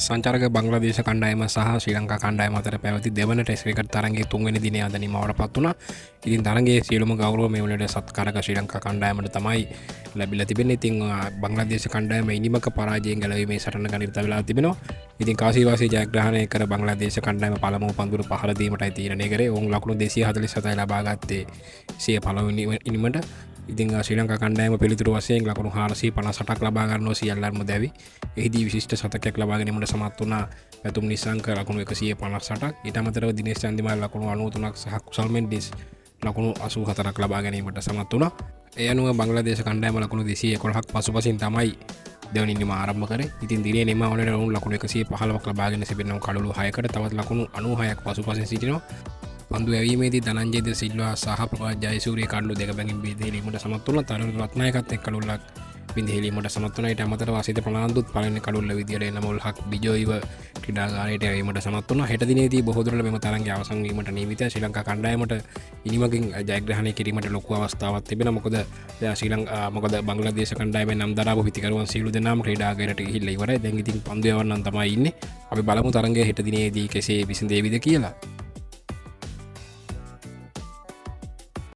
සංචාරක බංග්ලාදේශ කණ්ඩායම සහ ශ්‍රී ලංකා කණ්ඩායම අතර පැවති දෙවන ටෙස්ට් ක්‍රිකට් තරගයේ තුන්වෙනි දිනය අද නිමවට පත් වුණා. ඉතින් තරගයේ සියලුම ගෞරව මේ වලට සත්කාරක ශ්‍රී ලංකා කණ්ඩායමට තමයි ලැබිලා තිබෙන්නේ. ඉතින් බංග්ලාදේශ කණ්ඩායම ඉනිමක පරාජයෙන් ගැලවීමේ සටනක නිරත වෙලා තිබෙනවා. ඉතින් කාසිවාසී ජයග්‍රහණය කර බංග්ලාදේශ කණ්ඩායම පළමු පන්දුර පහර දීමටයි තීරණය කරේ. ඔවුන් ලකුණු 247යි ලබා ගත්තේ සිය පළවෙනි ඉනිමට. ඉතින් ශ්‍රී ලංකා කණ්ඩායම පිළිතුරු වශයෙන් ලකුණු 458ක් ලබා ගන්නවා සියල්ලන්ම දැවි. එහිදී විශිෂ්ට શතකයක් ලබා ගැනීමට සමත් වුණා පැතුම් නිසංක ලකුණු 158ක්. ඊට අමතරව දිනේෂ් චන්දිමාල් ලකුණු 93ක් සහ කුසල් මෙන්ඩිස් ලකුණු 84ක් ලබා ගැනීමට සමත් වුණා. ඒ අනුව බංග්ලාදේශ කණ්ඩායම ලකුණු 211ක් පසුපසින් තමයි දෙවනි ඉනිම ආරම්භ කරේ. ඉතින් දිනේ නිමවනට ඔවුන් ලකුණු 115ක් ලබාගෙන සිටිනවා කඩලු 6කට. තවත් ලකුණු 96ක් පසුපසින් සිටිනවා. පන්දු ඇවීමේදී ධනංජය ද සිල්වා සහ ප්‍රකාශ් ජයසූරිය කඩලු දෙක බැගින් බෙදීමට සමත් වුණා. තරුණ රත්නායකත් එක්ක කඩලුවක් බිඳීමට සමත් වුණා. ඊට අමතරව වාසිත ප්‍රනාන්දුත් පළවෙනි කඩලුව විදියට එනමුල් හක් බිජෝයිව ක්‍රීඩාගාරයට ඇවීමට සමත් වුණා. හෙට දිනේදී බොහෝ දුරට මෙම තරගය අවසන් වීමට නියමිතයි. ශ්‍රී ලංකා කණ්ඩායමට ඉනිමකින් ජයග්‍රහණය කිරීමට ලොකු අවස්ථාවක් තිබෙනවා. මොකද බංග්ලාදේශ කණ්ඩායමේ නම් දරාපු පිතිකරුවන් සියලු දෙනාම ක්‍රීඩාගාරයට ගිහිල්ලා ඉවරයි. දැන් ඉතින් පන්දු යවන්නන් තමයි ඉන්නේ. අපි බලමු තරගය හෙට දිනේදී කෙසේ විසඳේවිද කියලා.